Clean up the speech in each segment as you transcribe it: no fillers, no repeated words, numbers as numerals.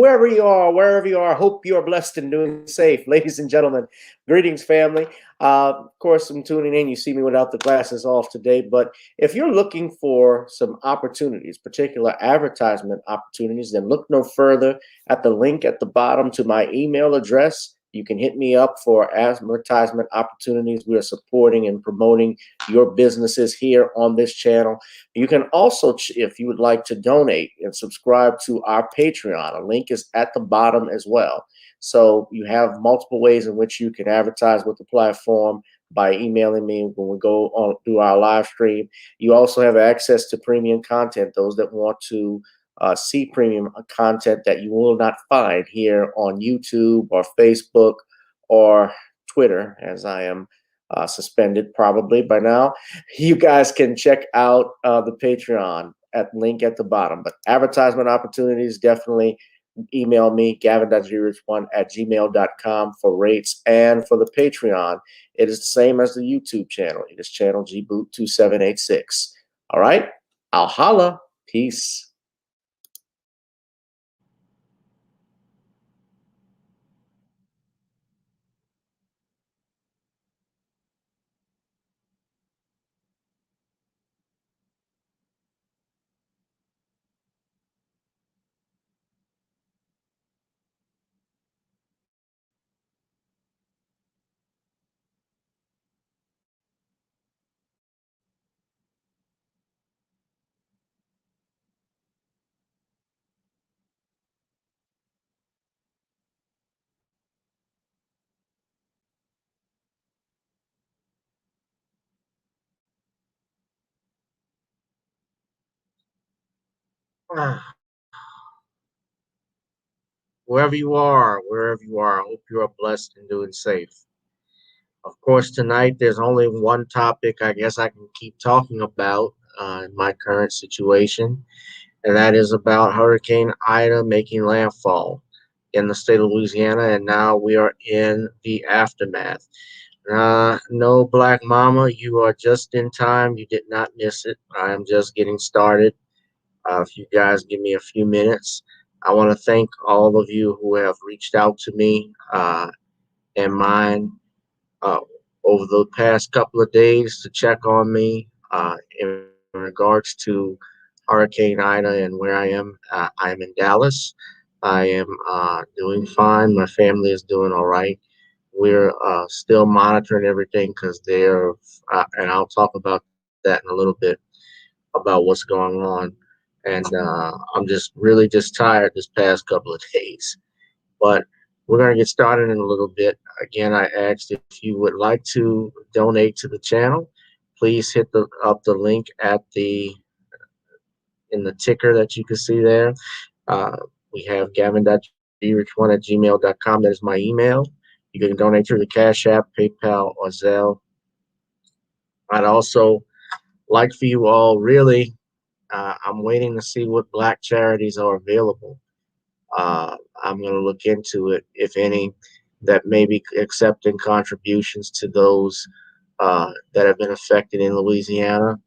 whoever you are, wherever you are, hope you are blessed and doing safe. Ladies and gentlemen, greetings, family. Of course, I'm tuning in. You see me without the glasses off today, but if you're looking for some opportunities, particular advertisement opportunities, then look no further at the link at the bottom to my email address. You can hit me up for advertisement opportunities. We are supporting and promoting your businesses here on this channel. You can also, if you would like to donate and subscribe to our Patreon, a link is at the bottom as well. So you have multiple ways in which you can advertise with the platform by emailing me when we go on through our live stream. You also have access to premium content, those that want to see premium content that you will not find here on YouTube or Facebook or Twitter, as I am suspended probably by now. You guys can check out the Patreon at link at the bottom. But advertisement opportunities, definitely email me, gavin.grich1@gmail.com for rates. And for the Patreon, it is the same as the YouTube channel. It is channel gboot2786. All right, I'll holla. Peace. Wherever you are, I hope you are blessed and doing safe. Of course, tonight there's only one topic I guess I can keep talking about in my current situation, and that is about Hurricane Ida making landfall in the state of Louisiana, and now we are in the aftermath. No, Black Mama, you are just in time. You did not miss it. I am just getting started. If you guys give me a few minutes, I want to thank all of you who have reached out to me and mine uh, over the past couple of days to check on me in regards to Hurricane Ida and where I am. I'm in Dallas. I am doing fine. My family is doing all right. We're still monitoring everything because and I'll talk about that in a little bit about what's going on. And I'm just really just tired this past couple of days. But we're going to get started in a little bit. Again, I asked if you would like to donate to the channel, please hit up the link at in the ticker that you can see there. Uh, we have gavin.grich1@gmail.com. That is my email. You can donate through the Cash App, PayPal, or Zelle. I'd also like for you all, really, I'm waiting to see what Black charities are available. I'm going to look into it, if any, that may be accepting contributions to those that have been affected in Louisiana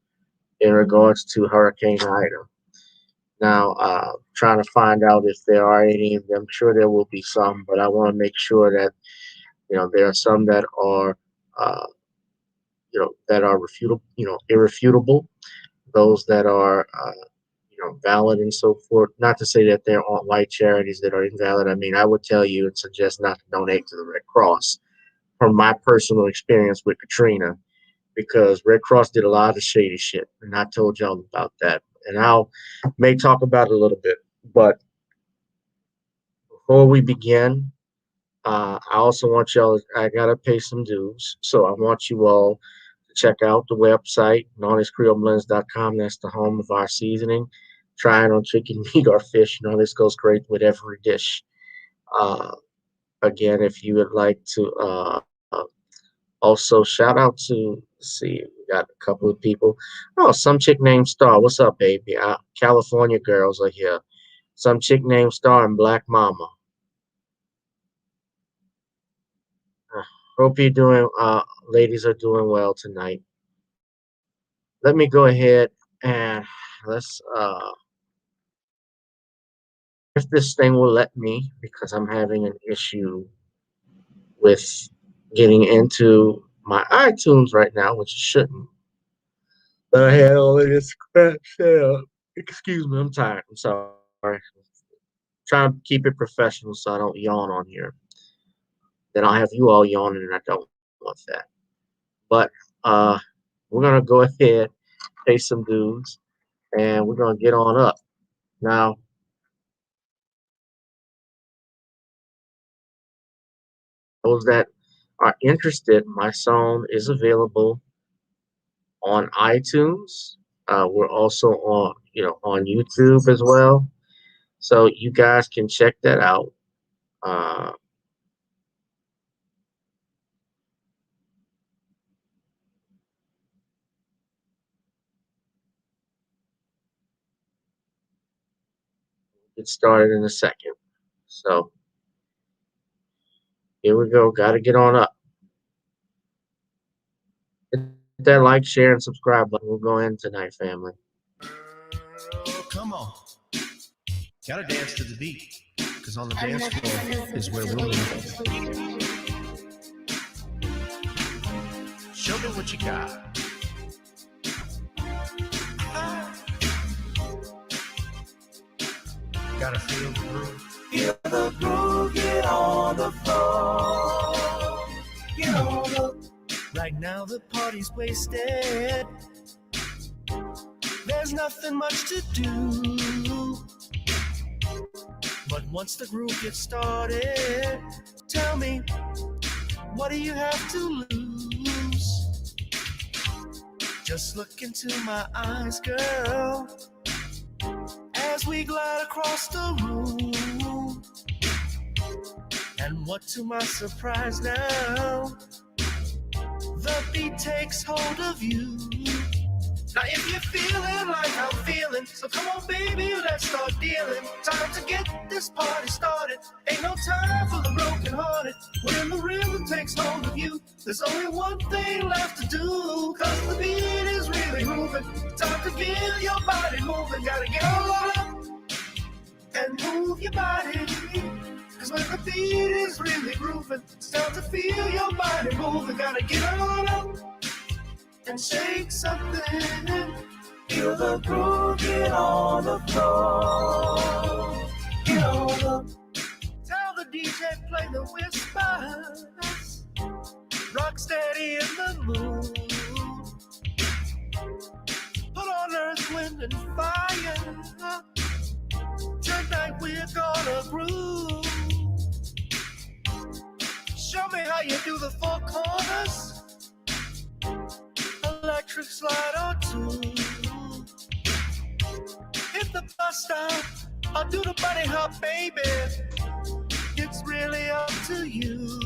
in regards to Hurricane Ida. Now, trying to find out if there are any. I'm sure there will be some, but I want to make sure that there are some that are that are refutable, irrefutable. Those that are valid and so forth. Not to say that there aren't white charities that are invalid. I mean, I would tell you and suggest not to donate to the Red Cross from my personal experience with Katrina, because Red Cross did a lot of shady shit, and I told y'all about that. And I'll may talk about it a little bit. But before we begin, I also want y'all, I gotta pay some dues. So I want you all to check out the website, NornisCreoleBlends.com. That's the home of our seasoning. Try it on chicken, meat, or fish. This goes great with every dish. Uh, Again, if you would like to also shout out to, let's see, we got a couple of people. Oh, some chick named Star. What's up, baby? California girls are here. Some chick named Star and Black Mama. Hope you're doing, ladies are doing well tonight. Let me go ahead and let's if this thing will let me, because I'm having an issue with getting into my iTunes right now, which it shouldn't. But I had all of this crap set up. Excuse me, I'm tired. I'm sorry. Trying to keep it professional so I don't yawn on here. Then I'll have you all yawning, and I don't want that. But uh, we're gonna go ahead, pay some dues, and we're gonna get on up. Now, those that are interested, my song is available on iTunes. We're also on, on YouTube as well. So you guys can check that out. Uh, get started in a second. So here we go. Got to get on up. Hit that like, share, and subscribe button. We'll go in tonight, family. Oh, come on. Gotta dance to the beat, because on the dance floor is where we'll be. Show me what you got. Gotta feel the groove. Feel the groove, get on the floor. Get on the... Right now the party's wasted. There's nothing much to do. But once the groove gets started, tell me, what do you have to lose? Just look into my eyes, girl, as we glide across the room. And what to my surprise now, the beat takes hold of you. Now if you're feeling like I'm feeling, so come on baby, let's start dealing. Time to get this party started. Ain't no time for the broken hearted. When the rhythm takes hold of you, there's only one thing left to do. Cause the beat is really moving. Time to feel your body moving. Gotta get on up and move your body. Cause when the beat is really grooving, it's time to feel your body moving. Gotta get on up and shake something. Feel the groove, get on the floor. Get on the... Tell the DJ play the whispers. Rock steady in the mood. Put on earth, wind, and fire. Tonight we're gonna groove. Show me how you do the four corners. Electric slide or two. Hit the bus stop or do the bunny hop, baby. It's really up to you.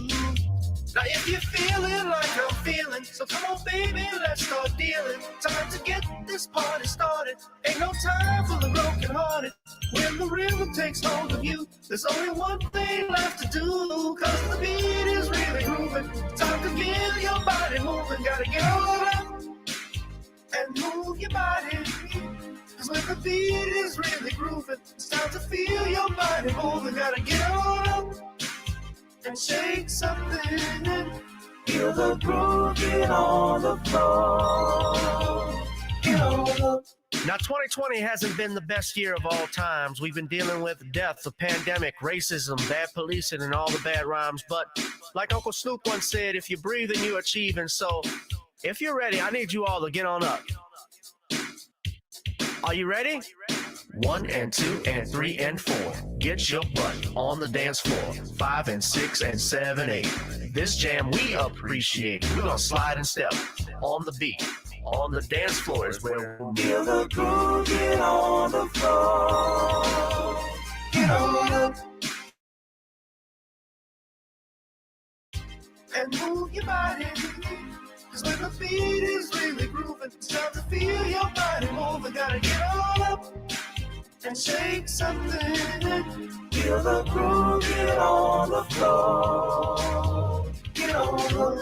Now if you're feeling like I'm feeling, so come on baby, let's start dealing. Time to get this party started. Ain't no time for the broken hearted. When the rhythm takes hold of you, there's only one thing left to do. Cause the beat is really grooving. Time to get your body moving. Gotta get on up and move your body. Cause when the beat is really grooving, it's time to feel your body moving. Gotta get on up and shake something. Feel the groove, get on the floor. Get on the... Now 2020 hasn't been the best year of all times. We've been dealing with death, the pandemic, racism, bad policing, and all the bad rhymes. But like Uncle Snoop once said, if you breathe, then you achieve. And so if you're ready, I need you all to get on up. Are you ready? 1 and 2 and 3 and 4. Get your butt on the dance floor. 5 and 6 and 7, 8. This jam we appreciate. We're gonna slide and step on the beat. On the dance floor is where we'll feel the groove. Get on the floor. Get on up and move your body. Cause when the beat is really grooving, it's time to feel your body moving. Gotta get on up and shake something. Feel the groove, get on the floor. Get on the floor,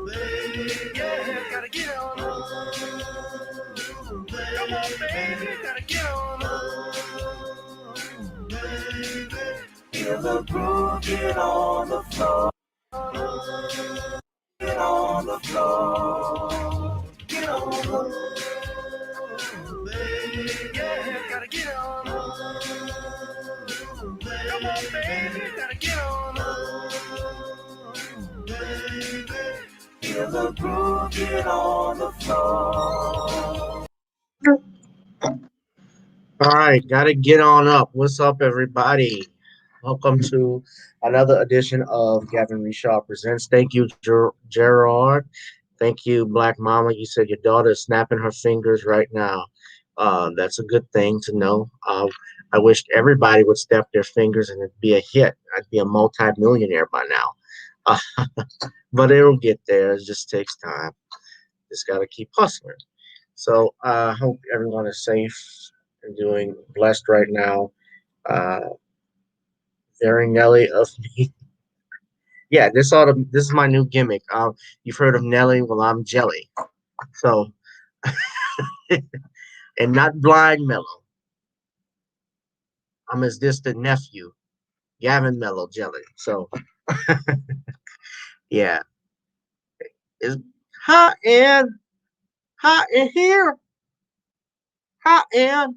baby. Yeah, gotta get on the floor. Come on, baby, gotta get on the floor. Feel the groove, get on the floor. Get on the floor. Get on the floor. Yeah, gotta get on. Come on, baby, gotta get on. Baby, feel the groove, get on the floor. All right, gotta get on up. What's up, everybody? Welcome to another edition of Gavin Richard Presents. Thank you, Gerard. Thank you, Black Mama. You said your daughter is snapping her fingers right now. That's a good thing to know. I wish everybody would snap their fingers and it'd be a hit. I'd be a multi-millionaire by now. But it'll get there. It just takes time. Just got to keep hustling. So I hope everyone is safe and doing blessed right now. Very Nelly of me. Yeah, this is my new gimmick. You've heard of Nelly? Well, I'm Jelly. So, and not Blind Mellow. I'm his distant nephew, Gavin Mellow Jelly. So, yeah, it's hot in here, hot in.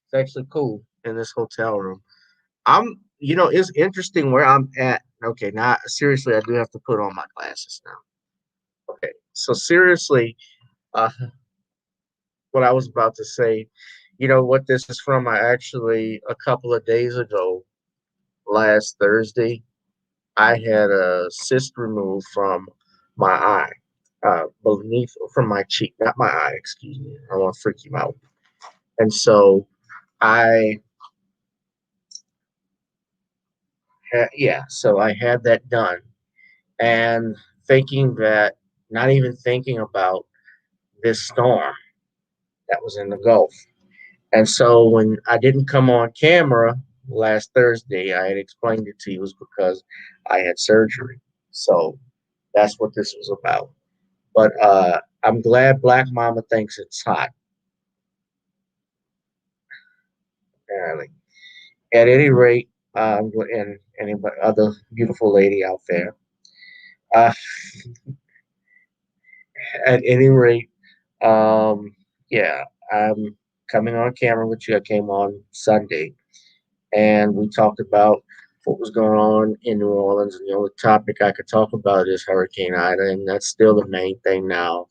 It's actually cool in this hotel room. It's interesting where I'm at. Okay, now seriously, I do have to put on my glasses now. Okay, so seriously, what I was about to say, you know what this is from? I actually, a couple of days ago, last Thursday, I had a cyst removed from my eye, from my cheek, not my eye, excuse me. I don't want to freak you out. And so I so I had that done and not even thinking about this storm that was in the Gulf. And so when I didn't come on camera last Thursday, I had explained it to you was because I had surgery. So that's what this was about. But I'm glad Black Mama thinks it's hot. Apparently. At any rate, and any other beautiful lady out there. Uh, at any rate, yeah, I'm coming on camera with you. I came on Sunday, and we talked about what was going on in New Orleans. And the only topic I could talk about is Hurricane Ida, and that's still the main thing now.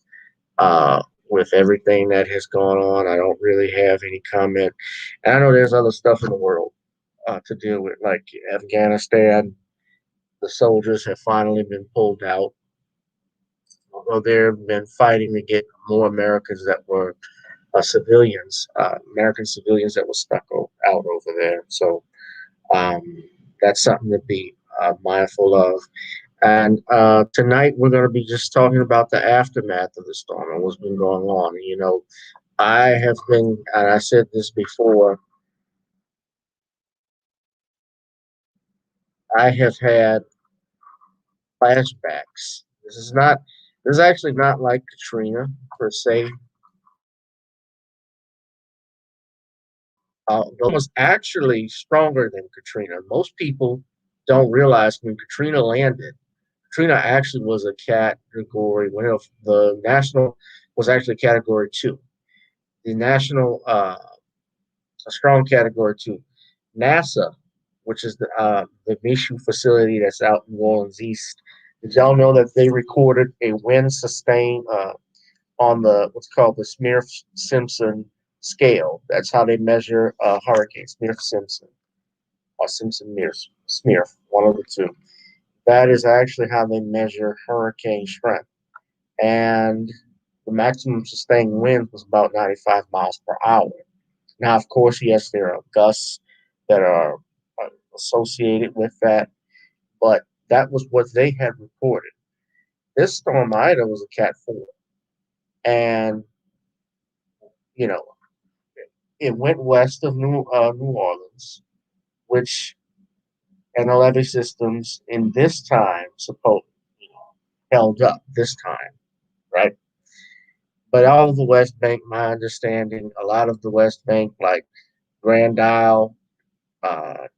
With everything that has gone on, I don't really have any comment. And I know there's other stuff in the world to deal with, like Afghanistan. The soldiers have finally been pulled out, although they've been fighting to get more Americans that were American civilians that were stuck out over there. So um, that's something to be mindful of. And tonight we're going to be just talking about the aftermath of the storm and what's been going on. You know, I have been, and I said this before, I have had flashbacks. This is actually not like Katrina per se. It was actually stronger than Katrina. Most people don't realize when Katrina landed, Katrina actually was a category, well, the national was actually category 2. The national, a strong category 2. NASA, which is the Michoud facility that's out in New Orleans East, did y'all know that they recorded a wind sustained on the what's called the Smith-Simpson scale? That's how they measure hurricanes, Smith-Simpson or Simpson-Smith, one of the two. That is actually how they measure hurricane strength. And the maximum sustained wind was about 95 miles per hour. Now, of course, yes, there are gusts that are associated with that, but that was what they had reported. This storm Ida was a Cat 4, and you know it went west of New Orleans, which and the levee systems in this time held up this time, right? But all of the West Bank, my understanding, a lot of the West Bank, like Grand Isle,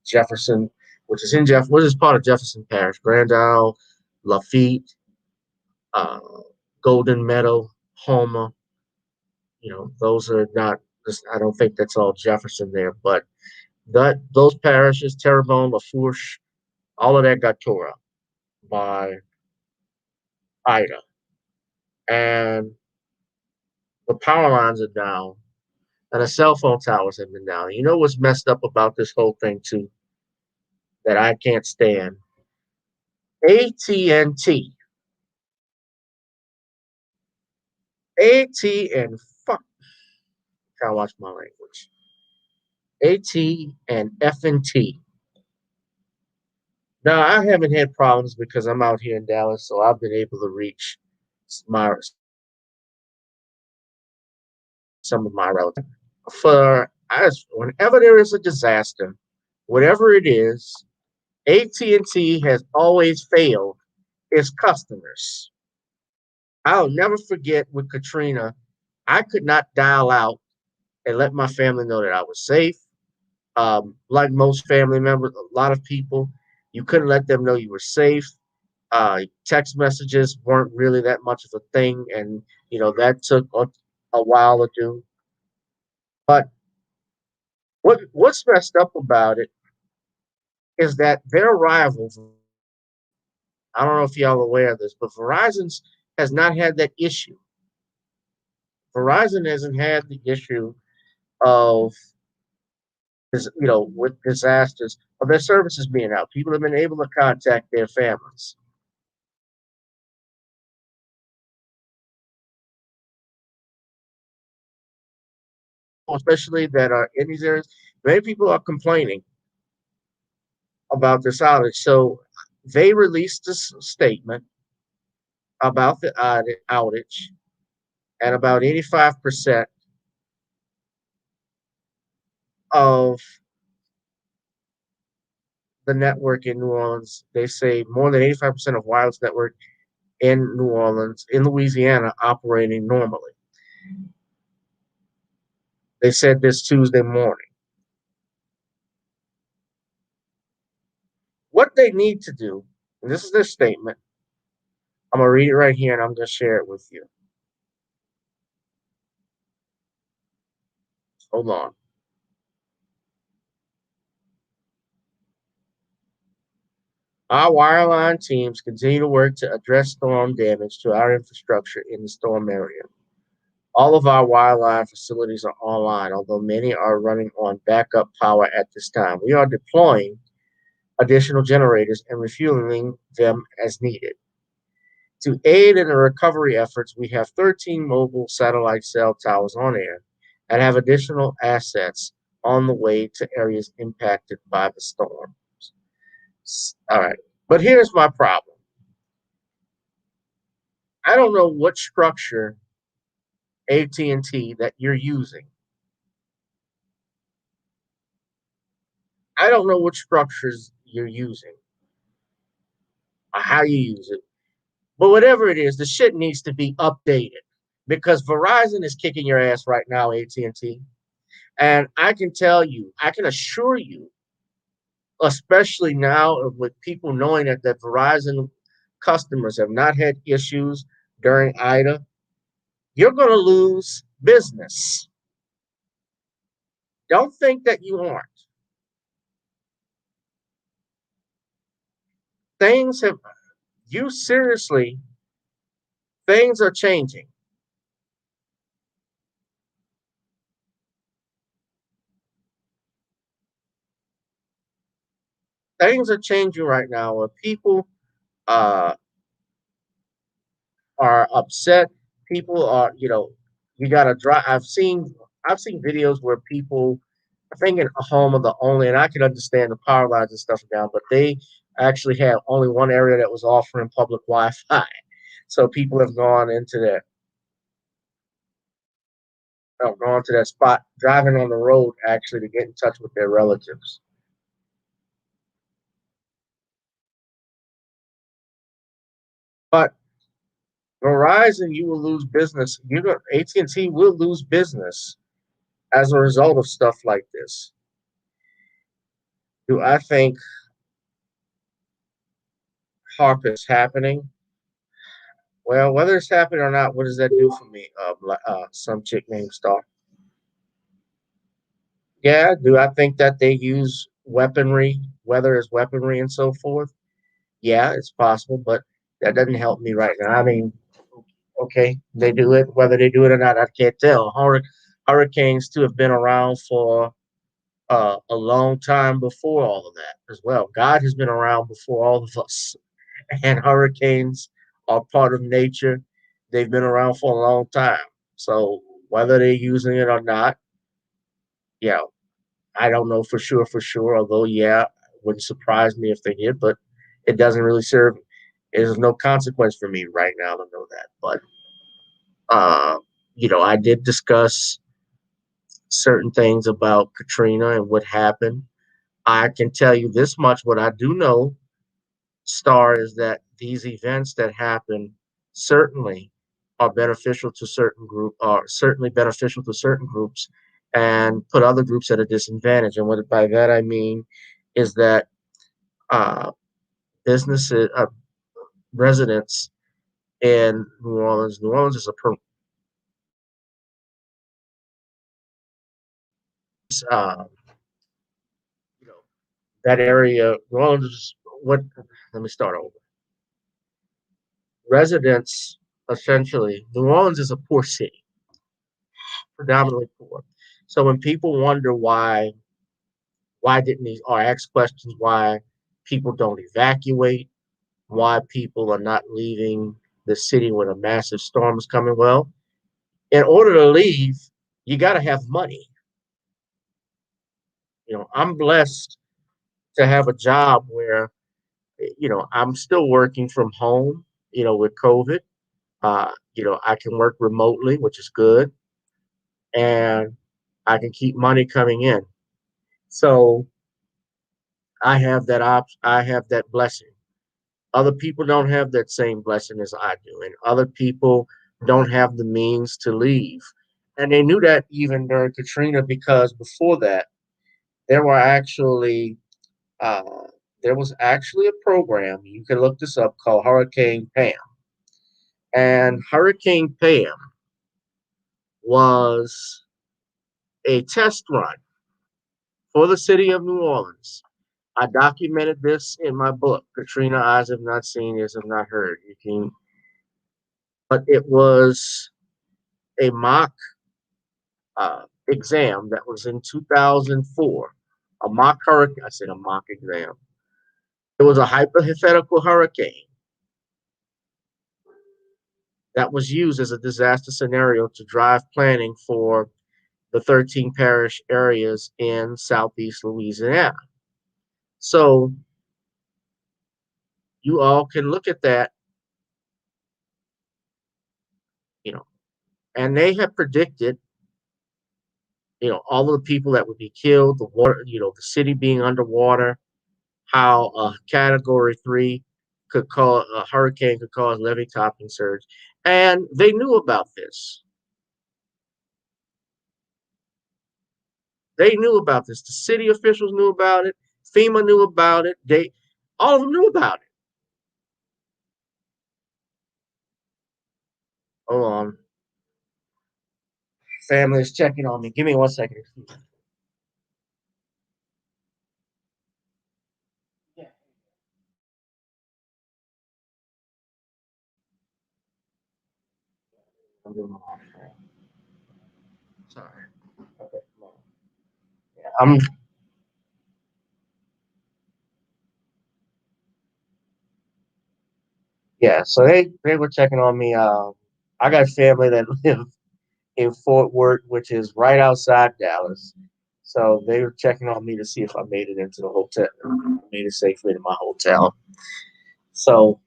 Jefferson, which is which is part of Jefferson Parish, Grand Isle, Lafitte, uh, Golden Meadow, Homer. Those are not. I don't think that's all Jefferson there, but those parishes, Terrebonne, Lafourche, all of that got tore up by Ida, and the power lines are down, and the cell phone towers have been down. You know what's messed up about this whole thing too, that I can't stand? AT&T, and fuck, gotta watch my language. AT and F&T. Now I haven't had problems because I'm out here in Dallas, so I've been able to reach my some of my relatives. Whenever there is a disaster, whatever it is, AT&T has always failed its customers. I'll never forget with Katrina, I could not dial out and let my family know that I was safe. Like most family members, a lot of people, you couldn't let them know you were safe. Text messages weren't really that much of a thing, and that took a while to do. But what's messed up about it is that their rivals, I don't know if y'all are aware of this, but Verizon's has not had that issue. Verizon hasn't had the issue of with disasters of their services being out. People have been able to contact their families. Especially that are in these areas, many people are complaining about this outage. So they released this statement about the outage, and about 85% of the network in New Orleans, they say more than 85% of wireless network in New Orleans, in Louisiana, operating normally. They said this Tuesday morning. What they need to do, and this is their statement, I'm going to read it right here and I'm going to share it with you. Hold on. Our wireline teams continue to work to address storm damage to our infrastructure in the storm area. All of our wireline facilities are online, although many are running on backup power at this time. We are deploying additional generators and refueling them as needed. To aid in the recovery efforts, we have 13 mobile satellite cell towers on air and have additional assets on the way to areas impacted by the storms. All right, but here's my problem. I don't know what structure AT&T that you're using. I don't know what structures you're using or how you use it. But whatever it is, the shit needs to be updated because Verizon is kicking your ass right now, AT&T. And I can tell you, I can assure you, especially now with people knowing that Verizon customers have not had issues during Ida, you're going to lose business. Don't think that you aren't. Things are changing. Things are changing right now where people are upset. People are, you got to drive. I've seen videos where people, I think in home of the only, and I can understand the power lines and stuff down, but they actually have only one area that was offering public Wi-Fi. So people have gone to that spot, driving on the road actually to get in touch with their relatives. But Verizon, you will lose business. AT&T will lose business as a result of stuff like this. Do I think HARP is happening. Well, whether it's happening or not, what does that do for me? Some chick named Star. Yeah, do I think that they use weaponry, whether it's weaponry and so forth? Yeah, it's possible, but that doesn't help me right now. I mean, okay, they do it, whether they do it or not, I can't tell. Hurricanes too have been around for a long time before all of that as well. God has been around before all of us, and hurricanes are part of nature. They've been around for a long time. So whether they're using it or not, yeah, I don't know for sure. Although, yeah, it wouldn't surprise me if they did, but it doesn't really serve. There's no consequence for me right now to know that. But uh, I did discuss certain things about Katrina and what happened. I can tell you this much: what I do know, Star, is that these events that happen certainly are beneficial to certain groups, and put other groups at a disadvantage. And what by that I mean is that uh, businesses, residents in New Orleans. New Orleans is uh, you know, that area. New Orleans is what? Let me start over. Residents, essentially, New Orleans is a poor city, predominantly poor. So when people wonder why didn't these, or ask questions why people don't evacuate, why people are not leaving the city when a massive storm is coming, well, in order to leave, you got to have money. I'm blessed to have a job where, I'm still working from home, with COVID. I can work remotely, which is good, and I can keep money coming in. So I have that blessing. Other people don't have that same blessing as I do, and other people don't have the means to leave. And they knew that even during Katrina, because before that, there were actually uh, there was actually a program, you can look this up, called Hurricane Pam. And Hurricane Pam was a test run for the city of New Orleans. I documented this in my book, Katrina Eyes Have Not Seen, Ears Have Not Heard. But it was a mock exam that was in 2004. A mock hurricane, I said a mock exam. It was a hypothetical hurricane that was used as a disaster scenario to drive planning for the 13 parish areas in Southeast Louisiana. So you all can look at that, you know, and they have predicted, all of the people that would be killed, the water, the city being underwater, how a Category 3 could cause a hurricane could cause levee topping surge, and they knew about this. They knew about this. The city officials knew about it. FEMA knew about it. All of them knew about it. Hold on. Family is checking on me. Give me 1 second. Yeah. I'm doing sorry. Okay. Yeah, so they were checking on me. I got family that live in Fort Worth, which is right outside Dallas. So they were checking on me to see if I made it into the hotel, made it safely to my hotel. So,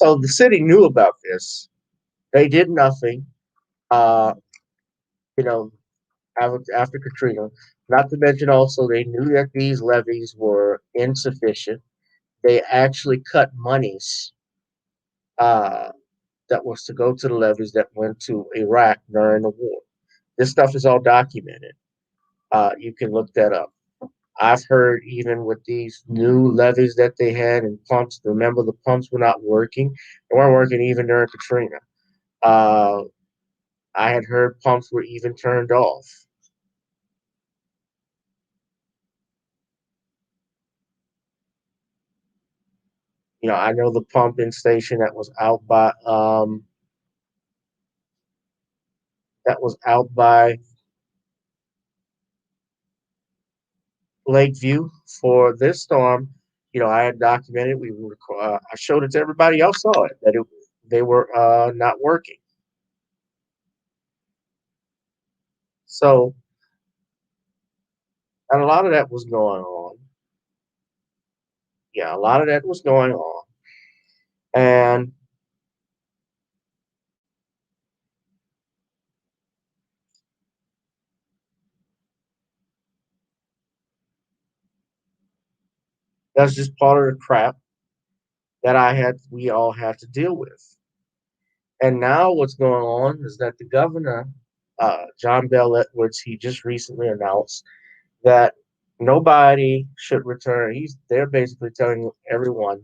the city knew about this. They did nothing. Uh, you know, after Katrina. Not to mention also they knew that these levees were insufficient. They actually cut monies uh, that was to go to the levees that went to Iraq during the war. This stuff is all documented. You can look that up. I've heard even with these new levees that they had and pumps, remember the pumps were not working. They weren't working even during Katrina. Uh, I had heard pumps were even turned off. I know the pumping station that was out by Lakeview for this storm. I had documented. I showed it to everybody else. Saw it that they were not working. So, and a lot of that was going on. Yeah, a lot of that was going on, and that's just part of the crap that we all had to deal with. And now what's going on is that the governor, John Bell Edwards, he just recently announced that nobody should return. They're basically telling everyone,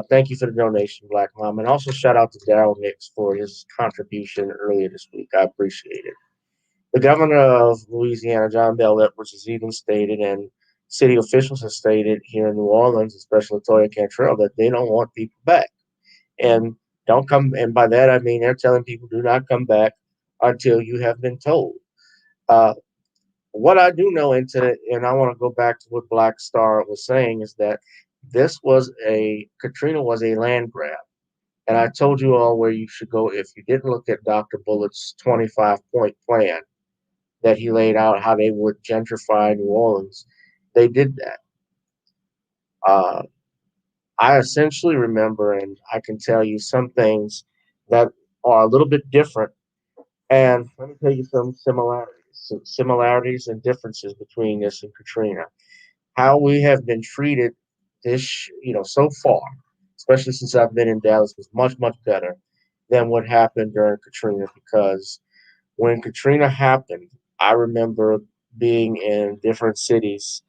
thank you for the donation, Black Mom, and also shout out to Daryl Nix for his contribution earlier this week. I appreciate it. The governor of Louisiana, John Bell Edwards, has even stated, and city officials have stated here in New Orleans, especially Toya Cantrell, that they don't want people back. And don't come, and by that I mean they're telling people do not come back until you have been told. Uh, what I do know and I want to go back to what Black Star was saying, is that Katrina was a land grab. And I told you all where you should go if you didn't look at Dr. Bullett's 25-point plan that he laid out, how they would gentrify New Orleans. They did that. Uh, I essentially remember, and I can tell you some things that are a little bit different. And let me tell you some similarities and differences between this and Katrina. How we have been treated so far, especially since I've been in Dallas, was much, much better than what happened during Katrina. Because when Katrina happened, I remember being in different cities.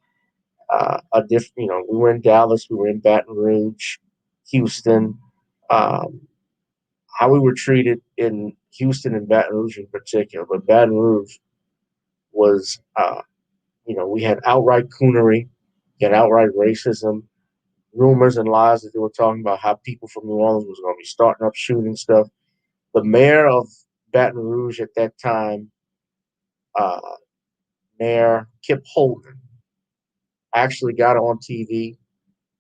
We were in Dallas, we were in Baton Rouge, Houston. Um, how we were treated in Houston and Baton Rouge in particular, but Baton Rouge was, we had outright coonery, you had outright racism, rumors and lies that they were talking about how people from New Orleans was going to be starting up shooting stuff. The mayor of Baton Rouge at that time, uh, Mayor Kip Holden, actually got on TV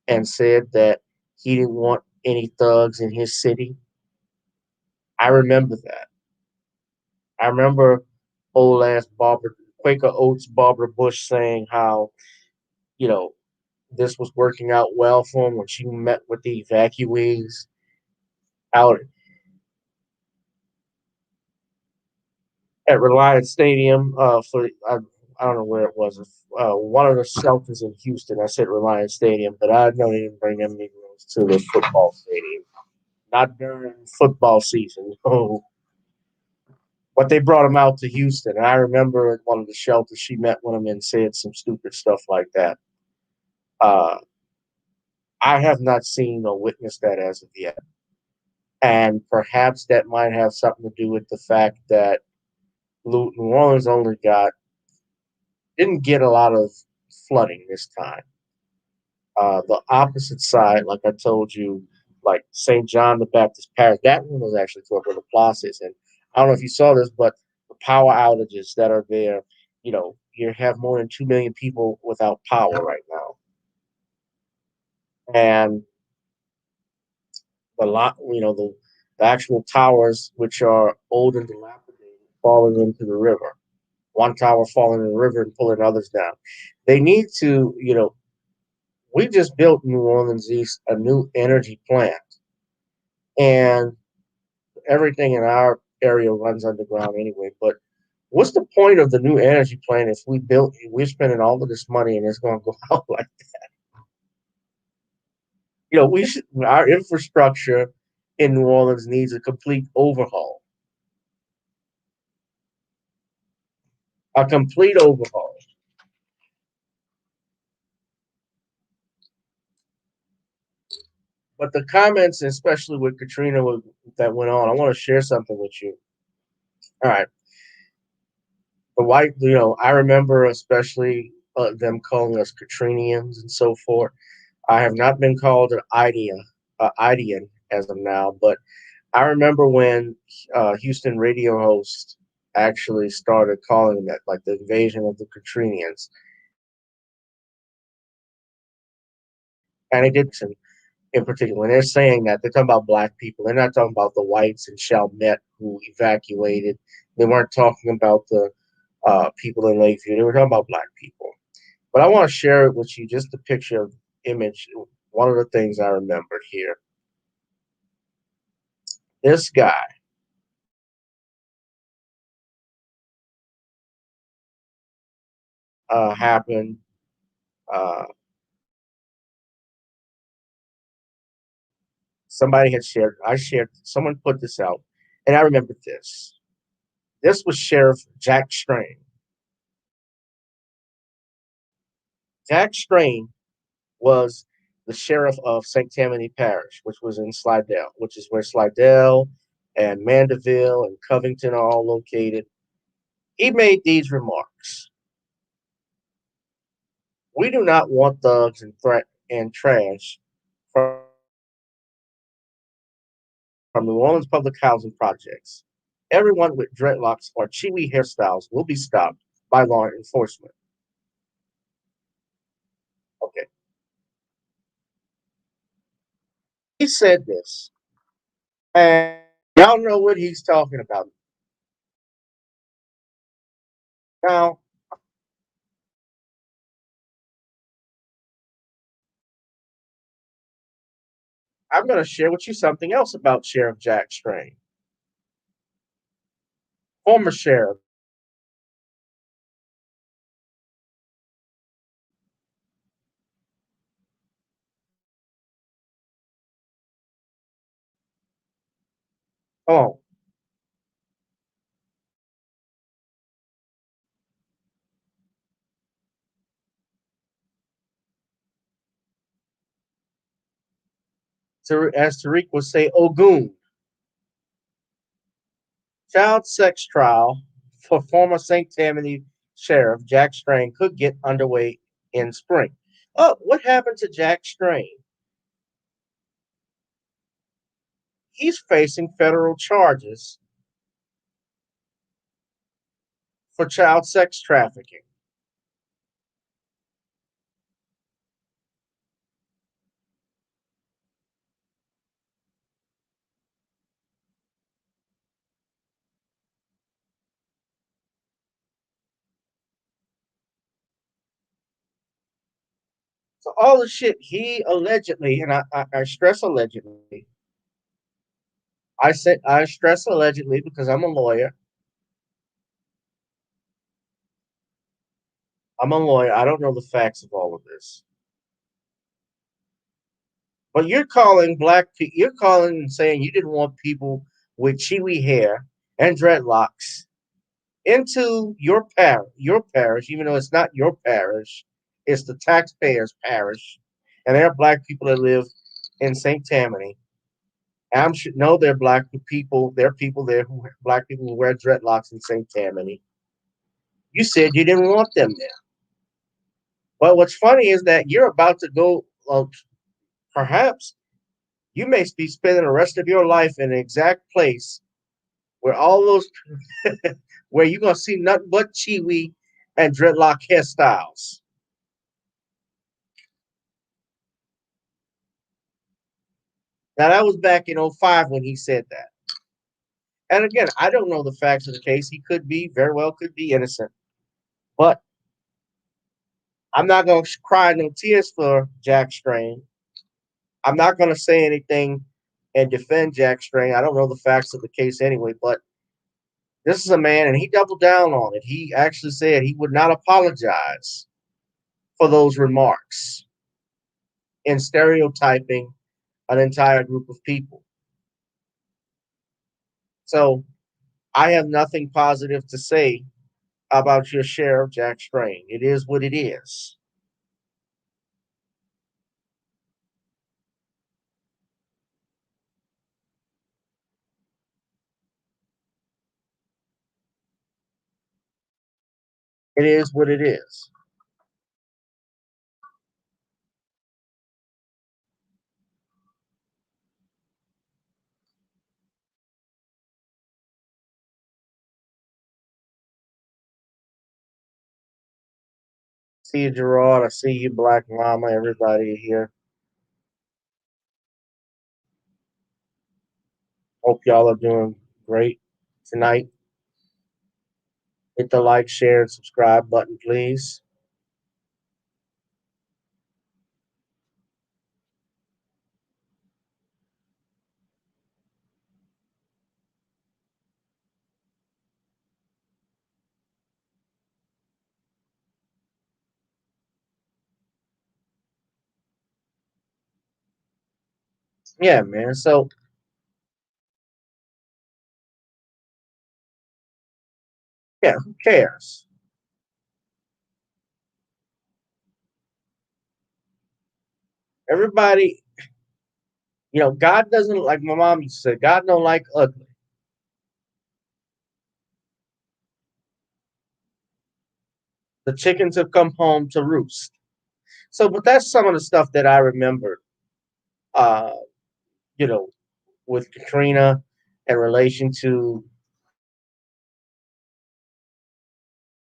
and said that he didn't want any thugs in his city. I remember that. I remember old ass Quaker Oats Barbara Bush saying how, you know, this was working out well for him when she met with the evacuees out at Reliance Stadium I don't know where it was. One of the shelters in Houston. I said Reliance Stadium, but I know they didn't bring them Negroes to the football stadium. Not during football season. Oh, but they brought him out to Houston. And I remember at one of the shelters she met with him and said some stupid stuff like that. Uh, I have not seen or witnessed that as of yet. And perhaps that might have something to do with the fact that New Orleans didn't get a lot of flooding this time. The opposite side, like I told you, like St. John the Baptist Parish, that one was actually to where the plaza is. And I don't know if you saw this, but the power outages that are there, you have more than 2 million people without power right now. And the actual towers, which are old and dilapidated, falling into the river. One tower falling in the river and pulling others down. They need to, we just built New Orleans East a new energy plant, and everything in our area runs underground anyway. But what's the point of the new energy plant if we're spending all of this money and it's going to go out like that? Our infrastructure in New Orleans needs a complete overhaul. A complete overhaul. But the comments, especially with Katrina that went on, I want to share something with you. All right. The white, I remember especially them calling us Katrinians and so forth. I have not been called an Idian as of now, but I remember when Houston radio host actually started calling that like the invasion of the Katrinians. And it did in particular. When they're saying that, they're talking about black people. They're not talking about the whites in Chalmette who evacuated. They weren't talking about the people in Lakeview. They were talking about black people. But I want to share it with you, just a picture of image. One of the things I remembered here. This guy happened. Uh, Somebody had shared. I shared. Someone put this out, and I remembered this. This was Sheriff Jack Strain. Jack Strain was the sheriff of St. Tammany Parish, which was in Slidell, which is where Slidell and Mandeville and Covington are all located. He made these remarks. We do not want thugs and trash from New Orleans public housing projects. Everyone with dreadlocks or chiwi hairstyles will be stopped by law enforcement. Okay. He said this, and y'all know what he's talking about. Now, I'm going to share with you something else about Sheriff Jack Strain. Former sheriff. Oh, as Tariq would say, Ogun. Child sex trial for former St. Tammany Sheriff Jack Strain could get underway in spring. Oh, what happened to Jack Strain? He's facing federal charges for child sex trafficking. So all the shit he allegedly, and I stress allegedly, I stress allegedly because I'm a lawyer. I'm a lawyer. I don't know the facts of all of this. But you're calling you're calling and saying you didn't want people with chewy hair and dreadlocks into your parish, even though it's not your parish, it's the taxpayers' parish, and there are black people that live in St. Tammany. I should know they're black people. There are people there black people who wear dreadlocks in St. Tammany. You said you didn't want them there. But what's funny is that you're about to go. Perhaps you may be spending the rest of your life in the exact place where all those, where you're gonna see nothing but chiwi and dreadlock hairstyles. Now that was back in 05 when he said that. And again, I don't know the facts of the case. He could be, very well could be innocent. But I'm not going to cry no tears for Jack Strain. I'm not going to say anything and defend Jack Strain. I don't know the facts of the case anyway, but this is a man, and he doubled down on it. He actually said he would not apologize for those remarks in stereotyping an entire group of people. So I have nothing positive to say How about your share of Jack Strain? It is what it is. It is what it is. See you, Gerard. I see you, Black Mama. Everybody here. Hope y'all are doing great tonight. Hit the like, share, and subscribe button, please. Yeah, man. So, yeah, who cares? Everybody, God doesn't, like my mom used to say, God don't like ugly. The chickens have come home to roost. So, but that's some of the stuff that I remember, uh, you know, with Katrina in relation to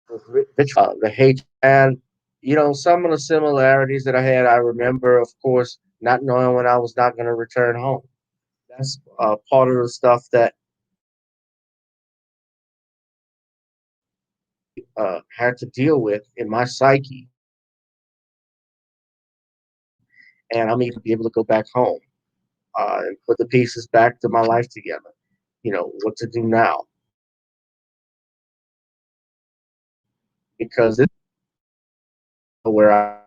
the hate. And, some of the similarities that I had, I remember, of course, not knowing when I was not going to return home. That's part of the stuff that had to deal with in my psyche. And I'm even be able to go back home and put the pieces back to my life together. What to do now. Because it's where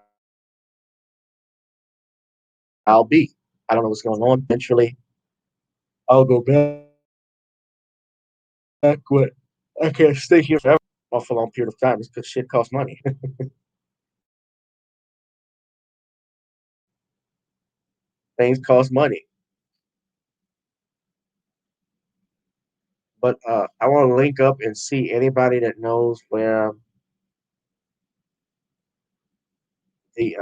I'll be. I don't know what's going on. Eventually, I'll go back, but I can't stay here forever for a long period of time. Because shit costs money. Things cost money. But I want to link up and see anybody that knows where the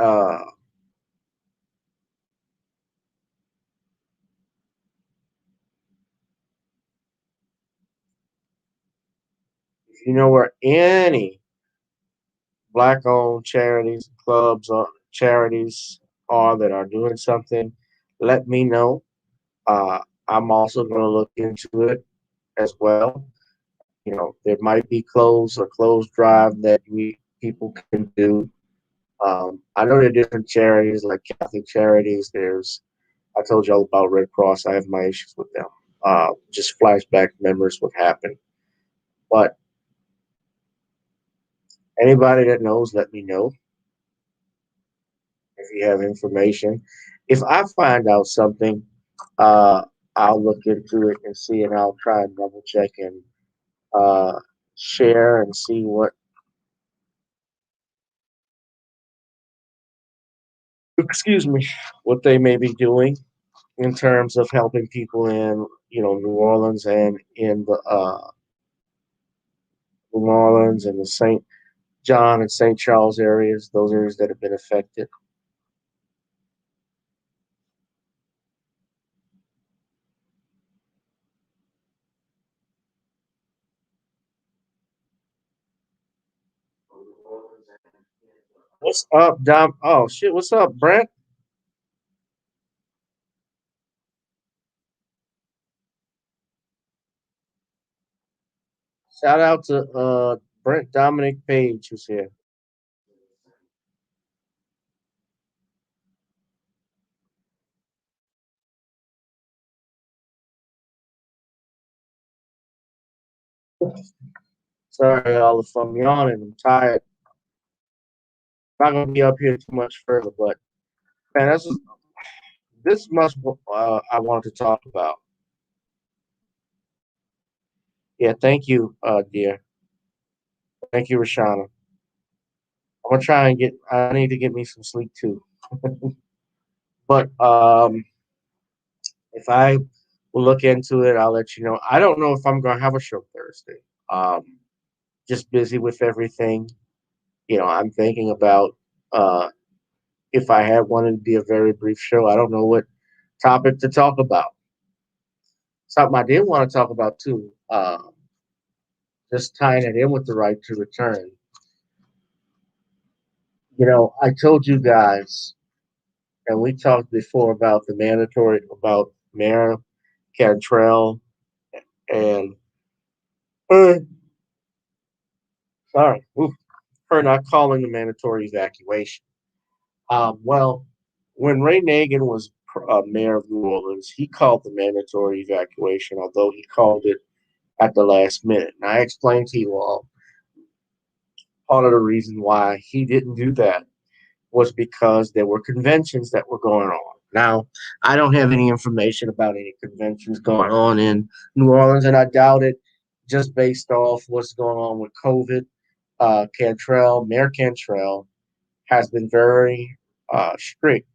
if you know where any black-owned charities, clubs, or charities are that are doing something, let me know. Uh, I'm also going to look into it as well. There might be closed drive that we people can do. I know there are different charities like Catholic charities. I told y'all about Red Cross. I have my issues with them. Just flashback memories what happened. But anybody that knows, let me know if you have information. If I find out something, uh, I'll look into it and see, and I'll try and double check and uh, share and see excuse me, what they may be doing in terms of helping people in, New Orleans and in the New Orleans and the St. John and St. Charles areas, those areas that have been affected. What's up, Dom? Oh shit, what's up, Brent? Shout out to Brent Dominic Page who's here. Sorry, all if I'm yawning, I'm tired. I'm not gonna be up here too much further, but man, this much I wanted to talk about. Yeah, thank you, dear. Thank you, Rashana. I'm gonna try and get. I need to get me some sleep too. But if I will look into it, I'll let you know. I don't know if I'm gonna have a show Thursday. Um, just busy with everything. I'm thinking about uh, if I had one, it'd be a very brief show. I don't know what topic to talk about. Something I did want to talk about too. Just tying it in with the right to return. I told you guys, and we talked before about the mandatory about Mayor Cantrell and uh, sorry, her not calling the mandatory evacuation. Well, when Ray Nagin was mayor of New Orleans, he called the mandatory evacuation, although he called it at the last minute. And I explained to you all part of the reason why he didn't do that was because there were conventions that were going on. Now, I don't have any information about any conventions going on in New Orleans, and I doubt it just based off what's going on with COVID. Mayor Cantrell, has been very strict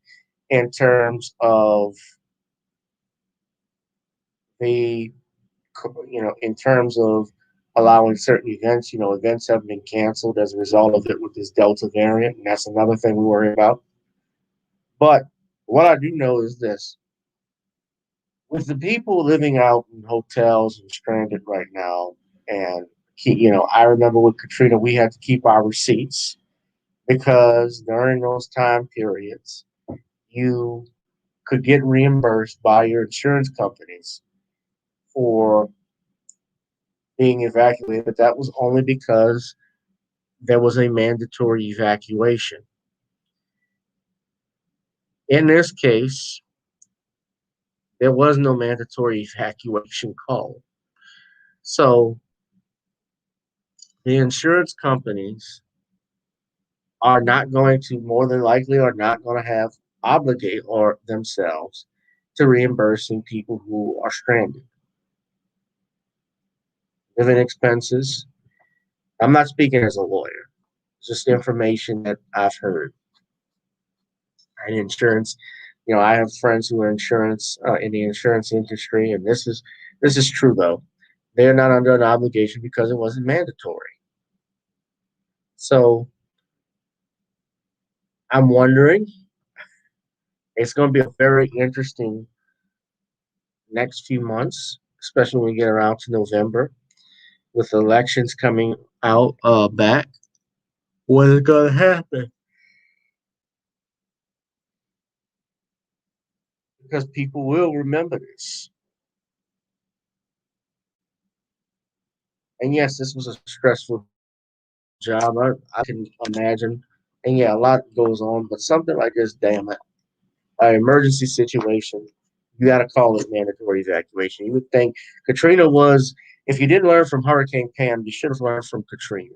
in terms of the, in terms of allowing certain events. Events have been canceled as a result of it with this Delta variant, and that's another thing we worry about. But what I do know is this: with the people living out in hotels and stranded right now, and I remember with Katrina, we had to keep our receipts because during those time periods, you could get reimbursed by your insurance companies for being evacuated, but that was only because there was a mandatory evacuation. In this case, there was no mandatory evacuation call. So the insurance companies are not going to, more than likely, are not going to have obligate or themselves to reimbursing people who are stranded. Living expenses. I'm not speaking as a lawyer. It's just information that I've heard. And insurance, I have friends who are insurance in the insurance industry, and this is true though. They're not under an obligation because it wasn't mandatory. So I'm wondering, it's going to be a very interesting next few months, especially when we get around to November, with elections coming out back. What is going to happen? Because people will remember this. And yes, this was a stressful job. I can imagine. And yeah, a lot goes on, but something like this, damn it, an emergency situation, you got to call it mandatory evacuation. You would think Katrina was, if you didn't learn from Hurricane Pam, you should have learned from Katrina.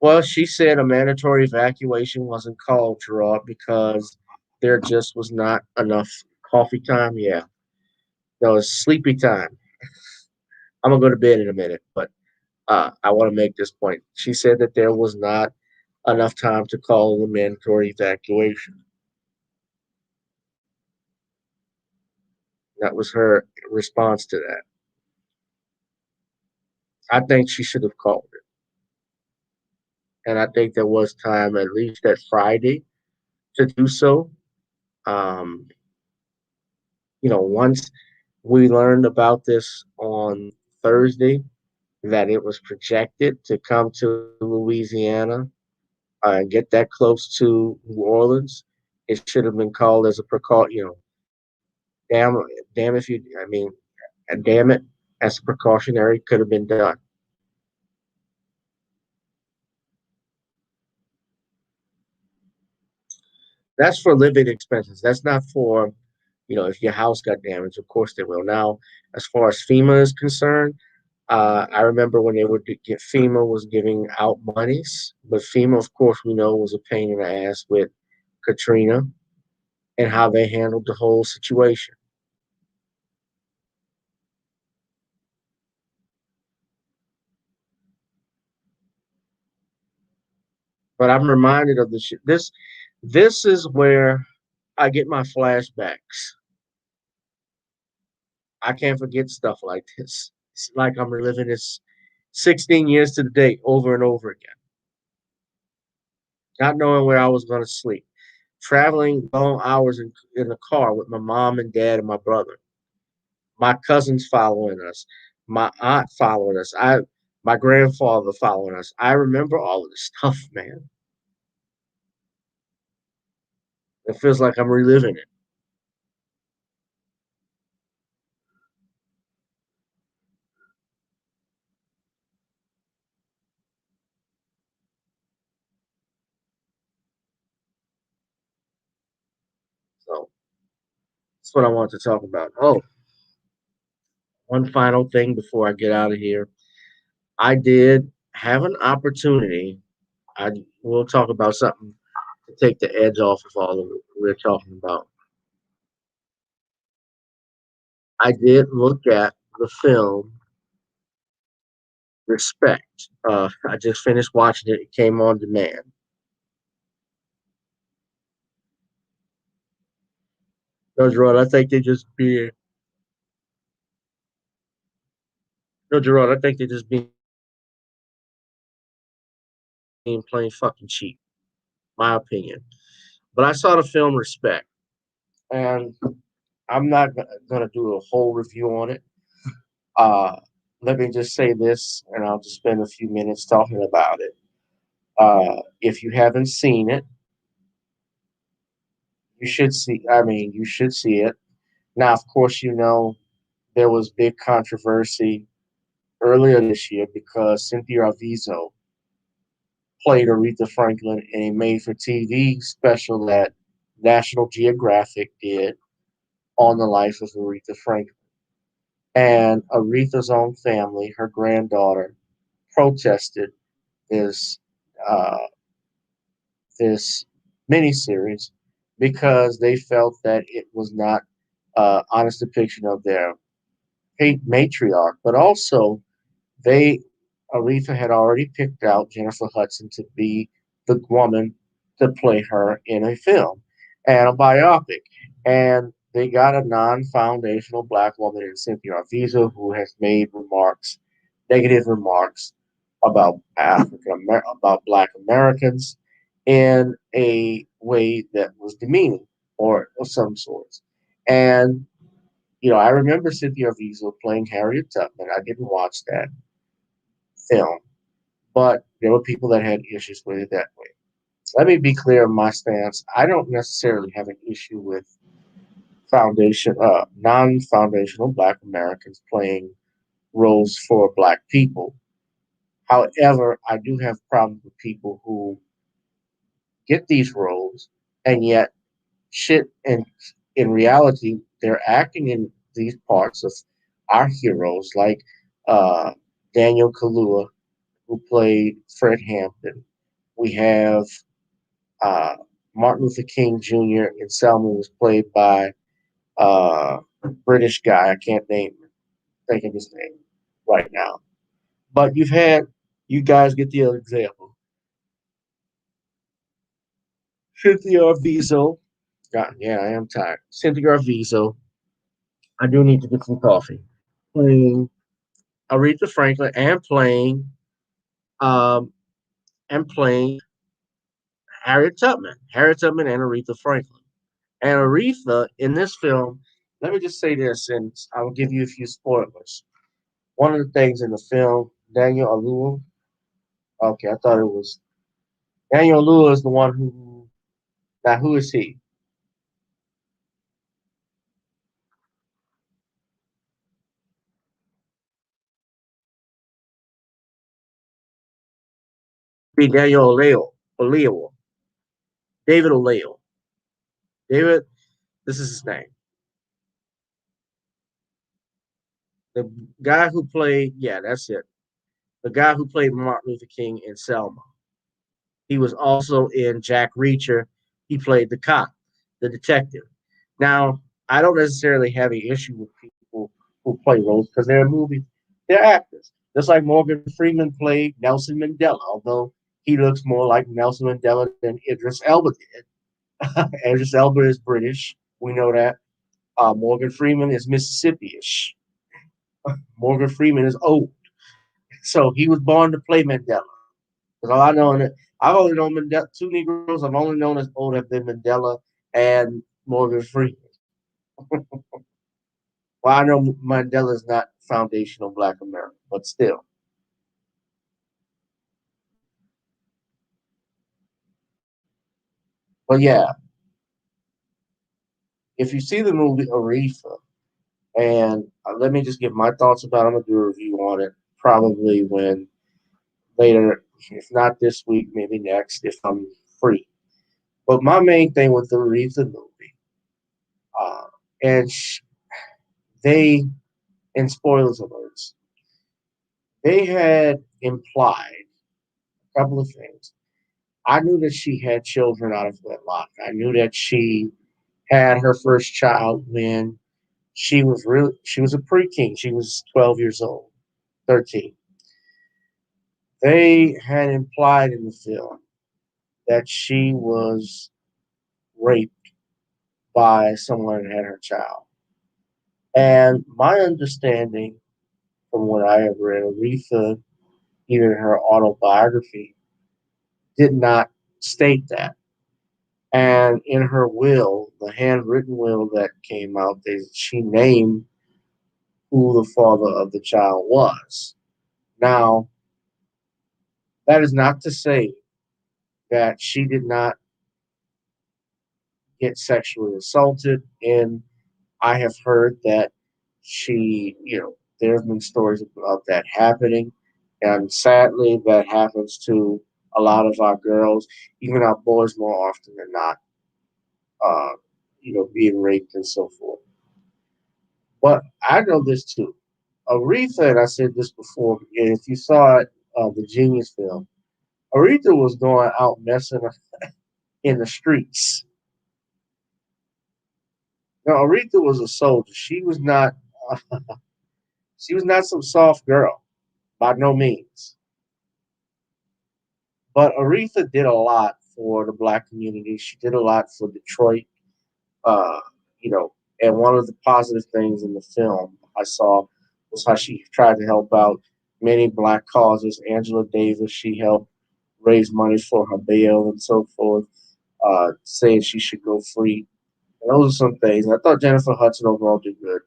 Well, she said a mandatory evacuation wasn't called, Gerard, because there just was not enough coffee time. Yeah, there was sleepy time. I'm gonna go to bed in a minute, but I want to make this point. She said that there was not enough time to call a mandatory evacuation. That was her response to that. I think she should have called it. And I think there was time, at least that Friday, to do so. Um, once we learned about this on Thursday, that it was projected to come to Louisiana and get that close to New Orleans, it should have been called as a precaution. Damn, damn if you, I mean, damn it, as precautionary could have been done. That's for living expenses. That's not for, if your house got damaged. Of course they will. Now, as far as FEMA is concerned, I remember when they would get FEMA was giving out monies, but FEMA, of course, we know was a pain in the ass with Katrina and how they handled the whole situation. But I'm reminded of this shit. This is where I get my flashbacks. I can't forget stuff like this. It's like I'm reliving this 16 years to the day over and over again, not knowing where I was going to sleep, traveling long hours in the car with my mom and dad and my brother, my cousins following us, my aunt following us, my grandfather following us. I remember all of this stuff, man. It feels like I'm reliving it. So that's what I want to talk about. Oh, one final thing before I get out of here. I did have an opportunity. I will talk about something to take the edge off of all of what we're talking about. I did look at the film Respect. I just finished watching it. It came on demand. No, Gerard, I think they just be no, Gerard, I think they just being plain fucking cheap. My opinion. But I saw the film Respect, and I'm not gonna do a whole review on it. Uh, Let me just say this, and I'll just spend a few minutes talking about it. If you haven't seen it, you should see. I mean, you should see it. Now, of course, there was big controversy earlier this year because Cynthia Arvizo played Aretha Franklin in a made-for-TV special that National Geographic did on the life of Aretha Franklin. And Aretha's own family, her granddaughter, protested this uh, this miniseries because they felt that it was not honest depiction of their matriarch, but also they Aretha had already picked out Jennifer Hudson to be the woman to play her in a film and a biopic. And they got a non-foundational black woman in Cynthia Arvizo who has made negative remarks about about Black Americans in a way that was demeaning or of some sorts. And I remember Cynthia Arvizo playing Harriet Tubman. I didn't watch that film, but there were people that had issues with it that way. Let me be clear on my stance. I don't necessarily have an issue with non-foundational Black Americans playing roles for Black people. However, I do have problems with people who get these roles and yet shit and in reality they're acting in these parts of our heroes like uh, Daniel Kaluuya, who played Fred Hampton. We have uh, Martin Luther King Jr. in Selma was played by uh, British guy. I can't think of his name right now. But you guys get the other example. Cynthia Arvizo. God, yeah, I am tired. Cynthia Arvizo. I do need to get some coffee. Playing Aretha Franklin um, and playing Harriet Tubman and Aretha Franklin. And Aretha in this film, let me just say this, and I'll give you a few spoilers. One of the things in the film, Daniel Alua. Okay, I thought it was Daniel Alua is the one who. Now, who is he? Be Daniel Oleo, David Oleo. David, this is his name. The guy who played, yeah, that's it. The guy who played Martin Luther King in Selma. He was also in Jack Reacher. He played the cop, the detective. Now, I don't necessarily have an issue with people who play roles because they're movies, they're actors. Just like Morgan Freeman played Nelson Mandela, although He looks more like Nelson Mandela than Idris Elba did. Idris Elba is British. We know that. Morgan Freeman is Mississippi-ish. Morgan Freeman is old. So he was born to play Mandela. Because all I know, I've only known Mandela, two Negroes I've only known as old have been Mandela and Morgan Freeman. Well, I know Mandela is not foundational Black America, but still. But yeah, if you see the movie Aretha, and let me just give my thoughts about it. I'm going to do a review on it probably when later, if not this week, maybe next, if I'm free. But my main thing with the Aretha movie, uh, and they, and spoilers alerts, they had implied a couple of things. I knew that she had children out of wedlock. I knew that she had her first child when she was a preteen. She was 12 years old, 13. They had implied in the film that she was raped by someone that had her child. And my understanding from what I have read, Aretha, even in her autobiography, did not state that. And in her will, the handwritten will that came out, she named who the father of the child was. Now, that is not to say that she did not get sexually assaulted. And I have heard that there have been stories about that happening. And sadly, that happens to a lot of our girls, even our boys more often than not, uh, being raped and so forth. But I know this too. Aretha, and I said this before, and if you saw it, the Genius film, Aretha was going out messing in the streets. Now, Aretha was a soldier. She was not some soft girl, by no means. But Aretha did a lot for the Black community. She did a lot for Detroit. Uh, you know, and one of the positive things in the film I saw was how she tried to help out many Black causes. Angela Davis, she helped raise money for her bail and so forth, saying she should go free. And those are some things. I thought Jennifer Hudson overall did good.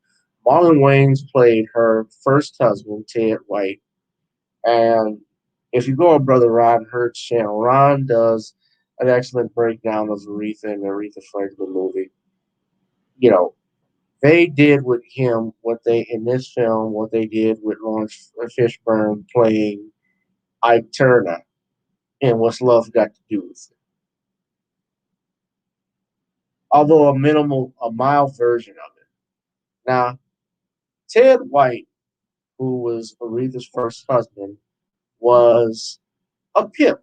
Marlon Wayans played her first husband, Ted White. And if you go on Brother Ron Hurt's channel, Ron does an excellent breakdown of Aretha and the Aretha Franklin movie. You know, they did with him in this film, what they did with Lawrence Fishburne playing Ike Turner and What's Love Got to Do with It. Although a mild version of it. Now, Ted White, who was Aretha's first husband, was a pimp,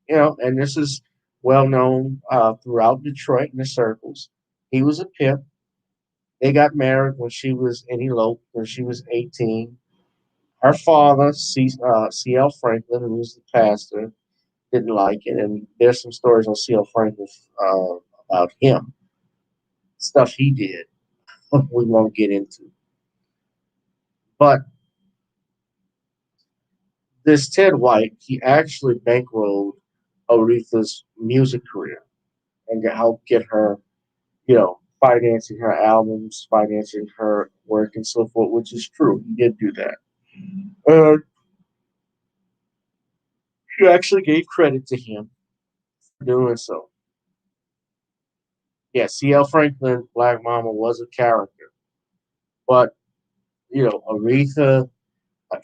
and this is well known throughout Detroit in the circles. He was a pimp. They got married when she was and eloped when she was 18. Her father, C.L. Franklin, who was the pastor, didn't like it, and there's some stories on C.L. Franklin about him, stuff he did. We won't get into, but this Ted White, he actually bankrolled Aretha's music career and helped get her, financing her albums, financing her work, and so forth, which is true. He did do that. She actually gave credit to him for doing so. Yeah, C.L. Franklin, Black Mama, was a character. But, Aretha,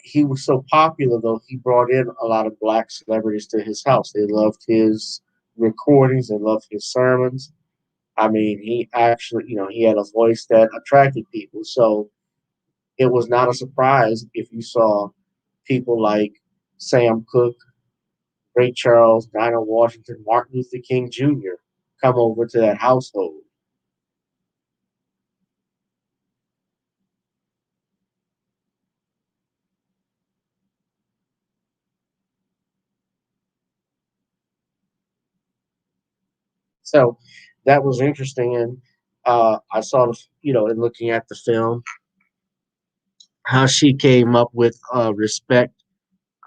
he was so popular, though, he brought in a lot of Black celebrities to his house. They loved his recordings, they loved his sermons. I mean, he actually, he had a voice that attracted people. So it was not a surprise if you saw people like Sam Cooke, Ray Charles, Dinah Washington, Martin Luther King Jr. come over to that household. So that was interesting, and I saw in looking at the film how she came up with respect,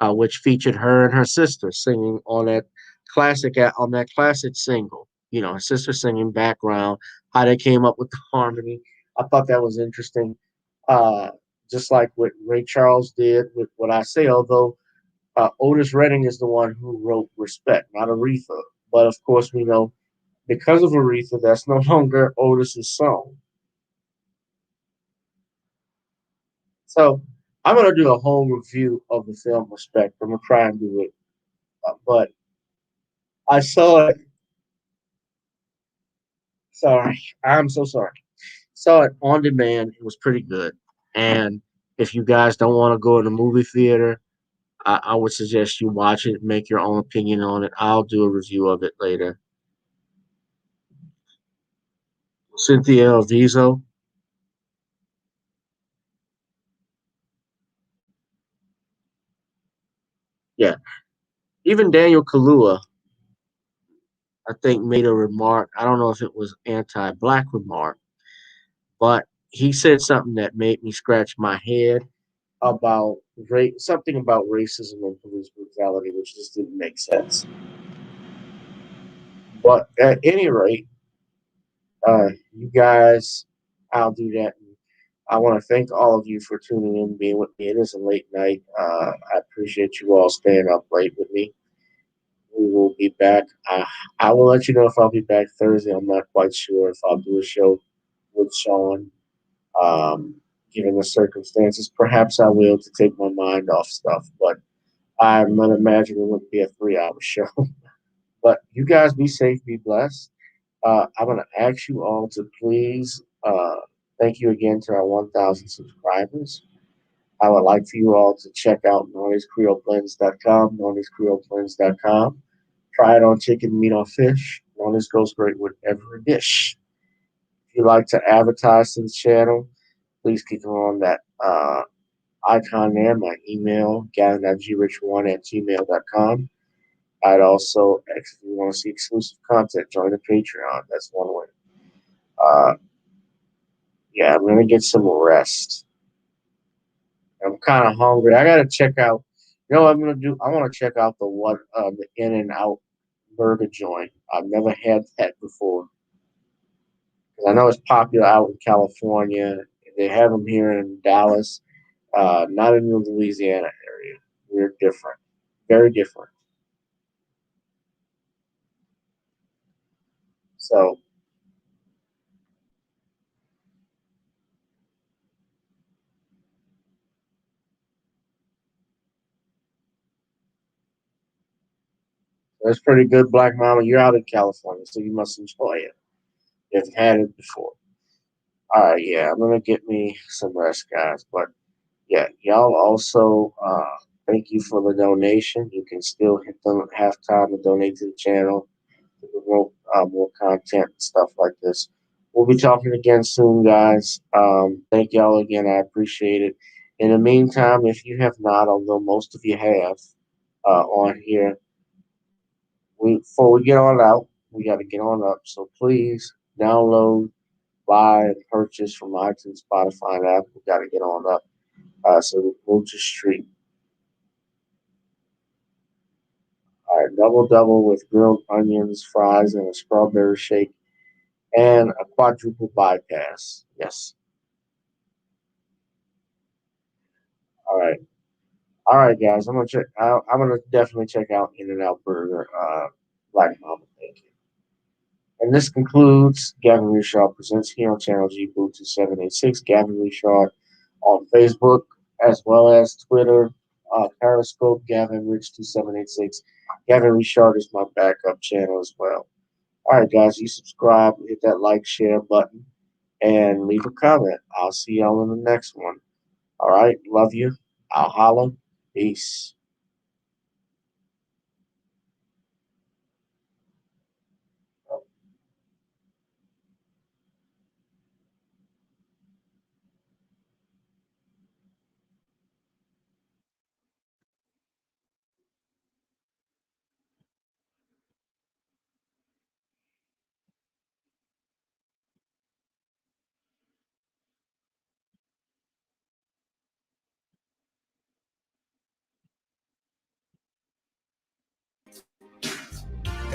which featured her and her sister singing on that classic single. Her sister singing background, how they came up with the harmony. I thought that was interesting. Uh, just like what Ray Charles did with what I say, although Otis Redding is the one who wrote Respect, not Aretha. But of course, we know because of Aretha, that's no longer Otis's song. So I'm going to do a whole review of the film Respect. I'm going to try and do it. But I saw it. Sorry. I'm so sorry. Saw it on demand. It was pretty good. And if you guys don't want to go in the movie theater, I would suggest you watch it, make your own opinion on it. I'll do a review of it later. Cynthia Alviso, yeah. Even Daniel Kalua, I think, made a remark. I don't know if it was anti-black remark, but he said something that made me scratch my head about something about racism and police brutality, which just didn't make sense. But at any rate, you guys, I'll do that. I want to thank all of you for tuning in, being with me. It is a late night. I appreciate you all staying up late with me. We will be back. I will let you know if I'll be back Thursday. I'm not quite sure if I'll do a show with Sean, given the circumstances. Perhaps I will to take my mind off stuff, but I'm not imagining it would be a 3 hour show. But you guys be safe, be blessed. I'm going to ask you all to please thank you again to our 1,000 subscribers. I would like for you all to check out NornisCreoleBlends.com, NornisCreoleBlends.com. Try it on chicken, meat, or fish. Nornis goes great with every dish. If you'd like to advertise to the channel, please click on that icon there, my email, gavin.grich1@gmail.com. I'd also, if you want to see exclusive content, join the Patreon. That's one way. Uh, yeah, I'm going to get some rest. I'm kind of hungry. I got to check out. You know what I'm going to do? I want to check out the In and Out burger joint. I've never had that before. I know it's popular out in California. They have them here in Dallas, not in the Louisiana area. We're different, very different. So that's pretty good, Black Mama. You're out in California, so you must enjoy it. You've had it before. All right, yeah, I'm gonna get me some rest, guys. But yeah, y'all also thank you for the donation. You can still hit them halftime to donate to the channel to promote more content and stuff like this. We'll be talking again soon, guys. Thank y'all again. I appreciate it. In the meantime, if you have not, although most of you have on here, before we get on out, we got to get on up. So please download, buy, and purchase from iTunes, Spotify, and Apple. We got to get on up. So we move to street. All right, double with grilled onions, fries, and a strawberry shake, and a quadruple bypass. Yes. All right. All right, guys. I'm gonna definitely check out In and Out Burger. Black Mama, thank you. And this concludes Gavin Richard Presents here on Channel G Boo 2786. Gavin Richard on Facebook as well as Twitter, Periscope, Gavin Rich 2786. Gavin Richard is my backup channel as well. All right, guys, you subscribe, hit that like, share button, and leave a comment. I'll see y'all in the next one. All right, love you. I'll holla. Peace.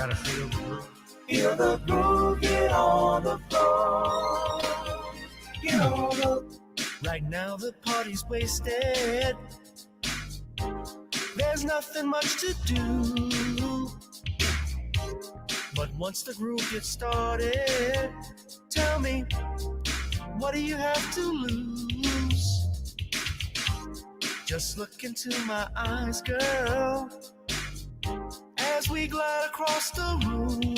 Gotta feel the groove. Feel the groove, get on the floor. Get on the. Right now the party's wasted. There's nothing much to do. But once the groove gets started, tell me, what do you have to lose? Just look into my eyes, girl, as we glide across the room.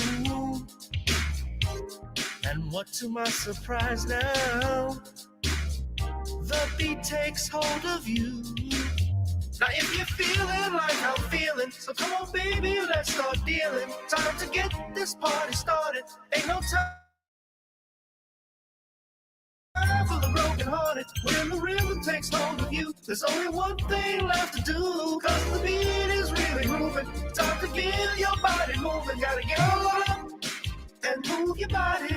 And what to my surprise now, the beat takes hold of you. Now if you're feeling like I'm feeling, so come on baby, let's start dealing. Time to get this party started. Ain't no time for the broken hearted. When the rhythm takes hold of you, there's only one thing left to do. Cause the beat is really moving. Time to get your body moving. Gotta get on up and move your body.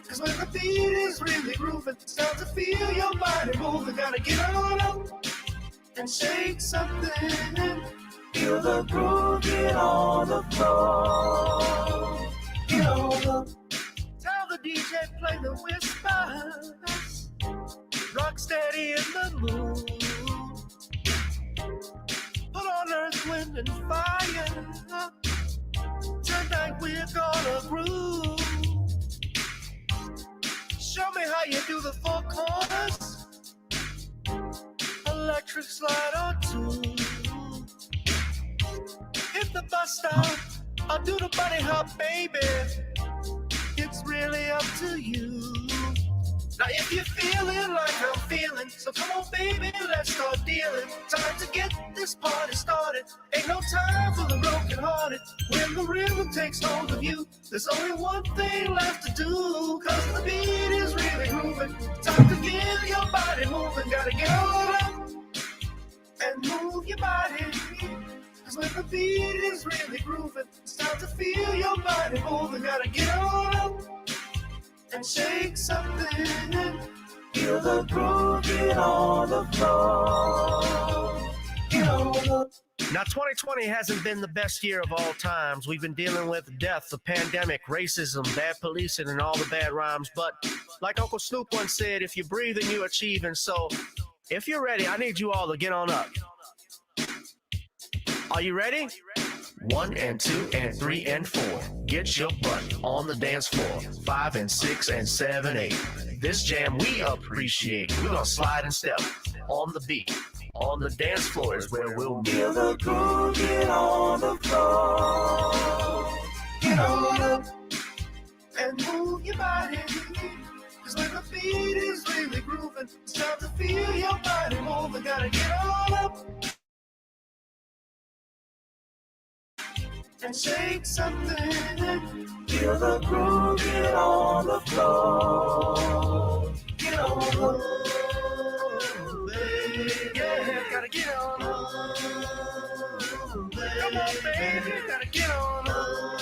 Cause when the beat is really grooving, it's time to feel your body moving. Gotta get on up and shake something. Feel the groove, get on the floor. Get on the. Tell the DJ play the whispers. Rock steady in the mood. Put on earth, wind, and fire. Tonight we're gonna groove. Show me how you do the four corners. Electric slide or two. Hit the bus stop, I'll do the bunny hop, baby. It's really up to you. Now if you're feeling like I'm feeling, so come on baby, let's start dealing. Time to get this party started. Ain't no time for the broken hearted. When the rhythm takes hold of you, there's only one thing left to do. Cause the beat is really grooving. Time to get your body moving. Gotta get on up and move your body. Cause when the beat is really grooving, it's time to feel your body moving. Gotta get on up and shake something. Feel the groove, get on the floor. Get on the. Now 2020 hasn't been the best year of all times. We've been dealing with death, the pandemic, racism, bad policing, and all the bad rhymes. But like Uncle Snoop once said, if you're breathing, you're achieving. So if you're ready, I need you all to get on up. Are you ready? 1 and 2 and 3 and 4. Get your butt on the dance floor. 5 and 6 and 7, 8. This jam we appreciate. We're gonna slide and step on the beat. On the dance floor is where we'll be. Feel the groove, get on the floor. Get on up And move your body. Cause when the beat is really grooving, it's time to feel your body moving. Gotta get on up and shake something. Feel the groove, get on the floor. Get on the floor. Yeah, gotta get on up. Come on, baby, gotta get on up.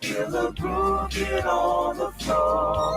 Feel the groove, get on the floor.